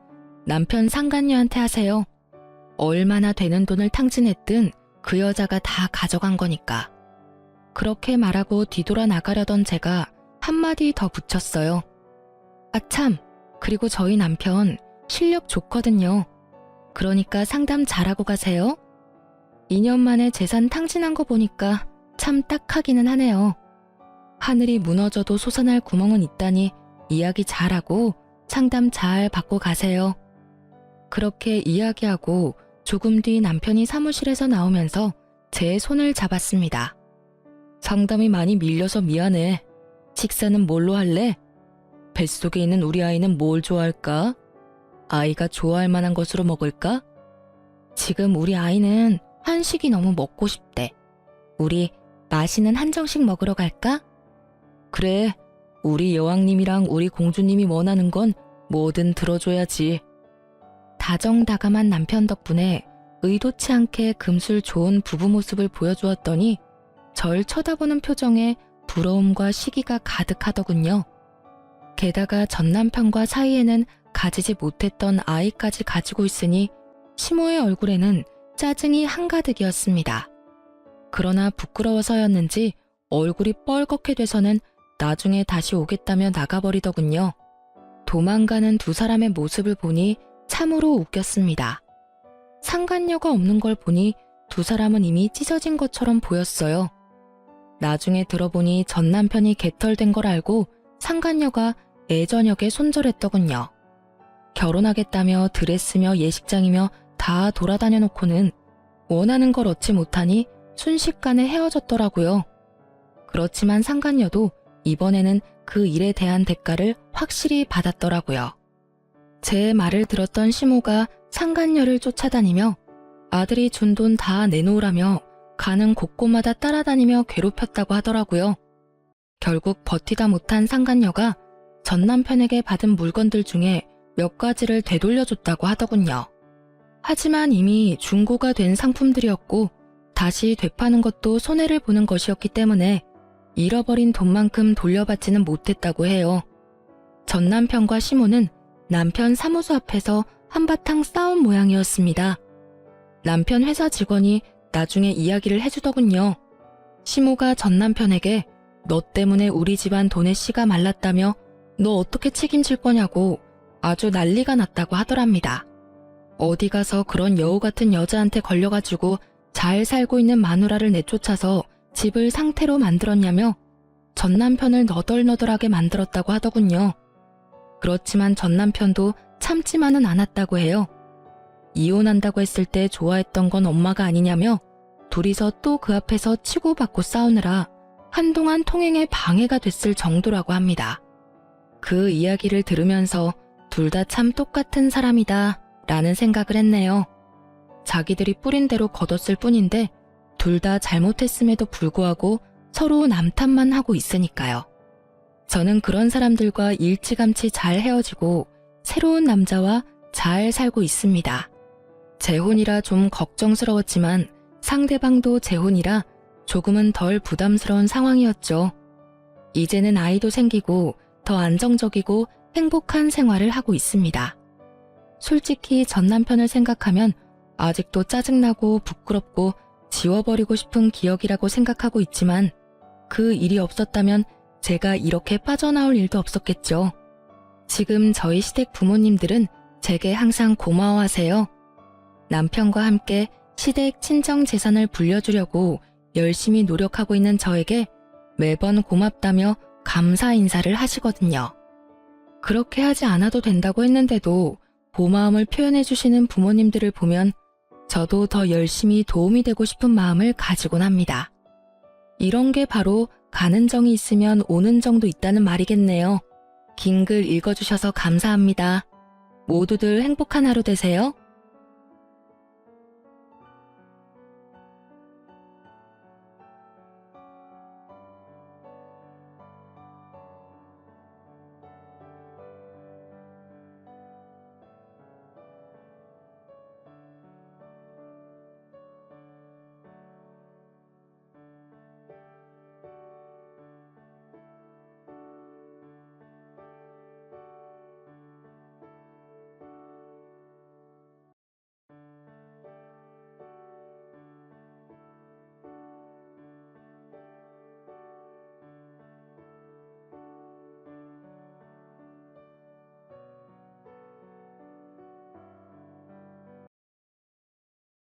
남편 상간녀한테 하세요. 얼마나 되는 돈을 탕진했든 그 여자가 다 가져간 거니까. 그렇게 말하고 뒤돌아 나가려던 제가 한마디 더 붙였어요. 아참, 그리고 저희 남편 실력 좋거든요. 그러니까 상담 잘하고 가세요. 2년 만에 재산 탕진한 거 보니까 참 딱하기는 하네요. 하늘이 무너져도 솟아날 구멍은 있다니 이야기 잘하고 상담 잘 받고 가세요. 그렇게 이야기하고 조금 뒤 남편이 사무실에서 나오면서 제 손을 잡았습니다. 상담이 많이 밀려서 미안해. 식사는 뭘로 할래? 뱃속에 있는 우리 아이는 뭘 좋아할까? 아이가 좋아할 만한 것으로 먹을까? 지금 우리 아이는 한식이 너무 먹고 싶대. 우리 맛있는 한정식 먹으러 갈까? 그래, 우리 여왕님이랑 우리 공주님이 원하는 건 뭐든 들어줘야지. 다정다감한 남편 덕분에 의도치 않게 금술 좋은 부부 모습을 보여주었더니 절 쳐다보는 표정에 부러움과 시기가 가득하더군요. 게다가 전 남편과 사이에는 가지지 못했던 아이까지 가지고 있으니 시모의 얼굴에는 짜증이 한가득이었습니다. 그러나 부끄러워서였는지 얼굴이 뻘겋게 돼서는 나중에 다시 오겠다며 나가버리더군요. 도망가는 두 사람의 모습을 보니 참으로 웃겼습니다. 상간녀가 없는 걸 보니 두 사람은 이미 찢어진 것처럼 보였어요. 나중에 들어보니 전 남편이 개털된 걸 알고 상간녀가 애저녁에 손절했더군요. 결혼하겠다며 드레스며 예식장이며 다 돌아다녀 놓고는 원하는 걸 얻지 못하니 순식간에 헤어졌더라고요. 그렇지만 상간녀도 이번에는 그 일에 대한 대가를 확실히 받았더라고요. 제 말을 들었던 시모가 상간녀를 쫓아다니며 아들이 준 돈 다 내놓으라며 가는 곳곳마다 따라다니며 괴롭혔다고 하더라고요. 결국 버티다 못한 상간녀가 전 남편에게 받은 물건들 중에 몇 가지를 되돌려줬다고 하더군요. 하지만 이미 중고가 된 상품들이었고 다시 되파는 것도 손해를 보는 것이었기 때문에 잃어버린 돈만큼 돌려받지는 못했다고 해요. 전 남편과 시모는 남편 사무소 앞에서 한바탕 싸운 모양이었습니다. 남편 회사 직원이 나중에 이야기를 해주더군요. 시모가 전 남편에게 너 때문에 우리 집안 돈의 씨가 말랐다며 너 어떻게 책임질 거냐고 아주 난리가 났다고 하더랍니다. 어디 가서 그런 여우 같은 여자한테 걸려가지고 잘 살고 있는 마누라를 내쫓아서 집을 상태로 만들었냐며 전 남편을 너덜너덜하게 만들었다고 하더군요. 그렇지만 전 남편도 참지만은 않았다고 해요. 이혼한다고 했을 때 좋아했던 건 엄마가 아니냐며 둘이서 또 그 앞에서 치고받고 싸우느라 한동안 통행에 방해가 됐을 정도라고 합니다. 그 이야기를 들으면서 둘 다 참 똑같은 사람이다 라는 생각을 했네요. 자기들이 뿌린 대로 거뒀을 뿐인데 둘 다 잘못했음에도 불구하고 서로 남탓만 하고 있으니까요. 저는 그런 사람들과 일찌감치 잘 헤어지고 새로운 남자와 잘 살고 있습니다. 재혼이라 좀 걱정스러웠지만 상대방도 재혼이라 조금은 덜 부담스러운 상황이었죠. 이제는 아이도 생기고 더 안정적이고 행복한 생활을 하고 있습니다. 솔직히 전 남편을 생각하면 아직도 짜증나고 부끄럽고 지워버리고 싶은 기억이라고 생각하고 있지만 그 일이 없었다면 제가 이렇게 빠져나올 일도 없었겠죠. 지금 저희 시댁 부모님들은 제게 항상 고마워하세요. 남편과 함께 시댁 친정 재산을 불려주려고 열심히 노력하고 있는 저에게 매번 고맙다며 감사 인사를 하시거든요. 그렇게 하지 않아도 된다고 했는데도 고마움을 표현해 주시는 부모님들을 보면 저도 더 열심히 도움이 되고 싶은 마음을 가지곤 합니다. 이런 게 바로 가는 정이 있으면 오는 정도 있다는 말이겠네요. 긴 글 읽어주셔서 감사합니다. 모두들 행복한 하루 되세요.